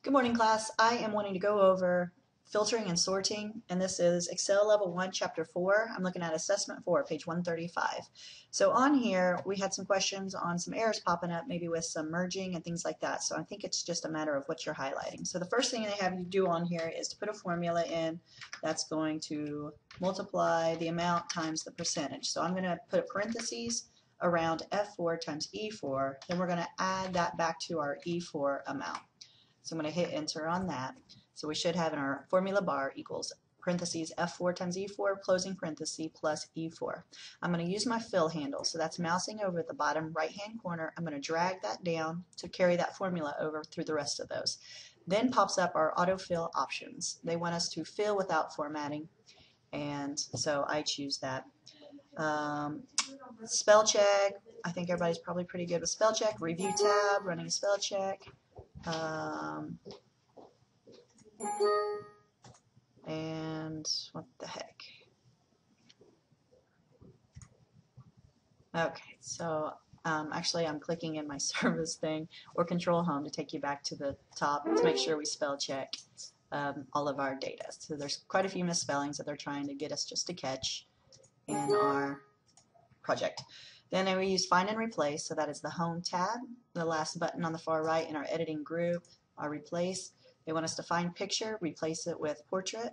Good morning, class. I am wanting to go over filtering and sorting, and this is Excel Level 1, Chapter 4. I'm looking at Assessment 4, page 135. So on here, we had some questions on some errors popping up, maybe with some merging and things like that. So I think it's just a matter of what you're highlighting. So the first thing they have you do on here is to put a formula in that's going to multiply the amount times the percentage. So I'm going to put parentheses around F4 times E4, then we're going to add that back to our E4 amount. So I'm going to hit enter on that. So we should have in our formula bar equals parentheses F4 times E4 closing parenthesis plus E4. I'm going to use my fill handle. So that's mousing over at the bottom right hand corner. I'm going to drag that down to carry that formula over through the rest of those. Then pops up our autofill options. They want us to fill without formatting, and so I choose that. Spell check. I think everybody's probably pretty good with spell check. Review tab, running a spell check. And what the heck? Okay, so actually I'm clicking in my service thing or control home to take you back to the top to make sure we spell check all of our data. So there's quite a few misspellings that they're trying to get us just to catch in our project. Then we use find and replace, so that is the home tab, the last button on the far right in our editing group, our replace. They want us to find picture, replace it with portrait.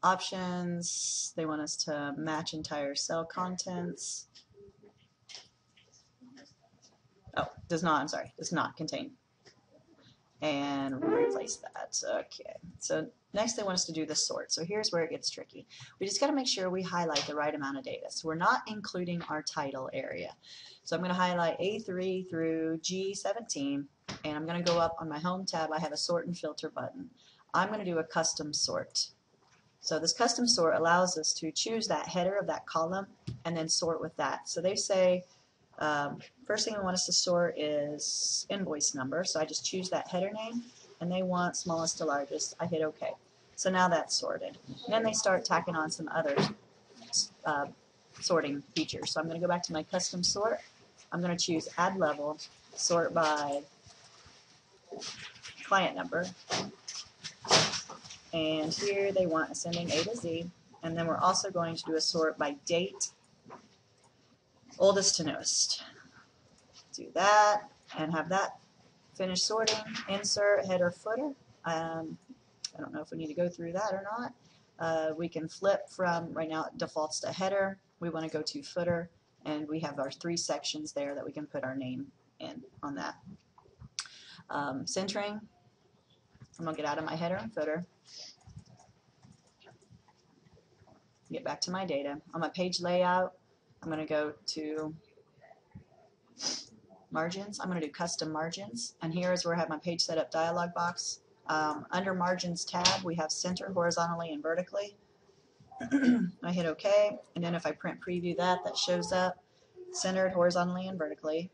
Options, they want us to match entire cell contents. Oh, does not contain. And replace that. Okay, so next they want us to do the sort. So here's where it gets tricky. We just got to make sure we highlight the right amount of data. So we're not including our title area. So I'm going to highlight A3 through G17, and I'm going to go up on my home tab. I have a sort and filter button. I'm going to do a custom sort. So this custom sort allows us to choose that header of that column and then sort with that. So they say first thing they want us to sort is invoice number, so I just choose that header name, and they want smallest to largest. I hit OK. So now that's sorted. And then they start tacking on some other sorting features. So I'm going to go back to my custom sort. I'm going to choose add level, sort by client number, and here they want ascending A to Z, and then we're also going to do a sort by date, oldest to newest. Do that and have that finish sorting. Insert header footer. I don't know if we need to go through that or not. We can flip from, right now it defaults to header. We want to go to footer, and we have our 3 sections there that we can put our name in on that. Centering. I'm going to get out of my header and footer. Get back to my data. On my page layout, I'm going to go to margins. I'm going to do custom margins, and here is where I have my page setup dialog box. Under margins tab, we have center horizontally and vertically. I hit OK, and then if I print preview that shows up centered horizontally and vertically.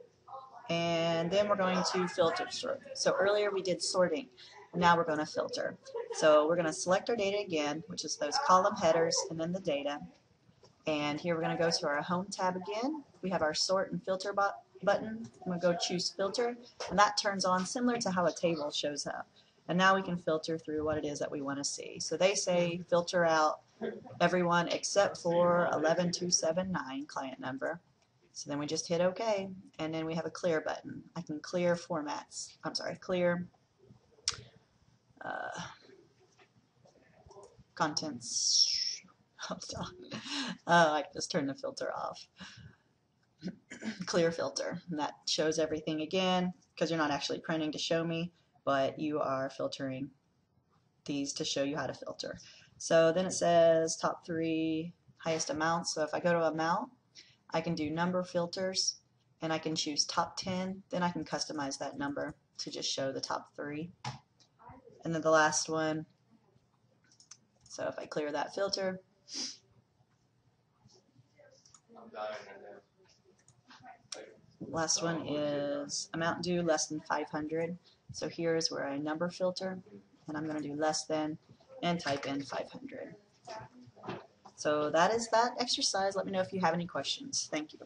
And then we're going to filter sort. So earlier we did sorting, now we're going to filter. So we're going to select our data again, which is those column headers and then the data. And here we're going to go to our home tab again. We have our sort and filter button. I'm going to go choose filter, and that turns on similar to how a table shows up. And now we can filter through what it is that we want to see. So they say filter out everyone except for 11279 client number. So then we just hit OK, and then we have a clear button. I can clear formats. I'm sorry, clear contents. Hold on. I just turned the filter off. Clear filter, and that shows everything again because you're not actually printing to show me, but you are filtering these to show you how to filter. So then it says top 3 highest amounts. So if I go to amount, I can do number filters, and I can choose top 10. Then I can customize that number to just show the top 3. And then the last one, so if I clear that filter, last one is amount due less than 500. So here is where I number filter, and I'm going to do less than and type in 500. So that is that exercise. Let me know if you have any questions. Thank you.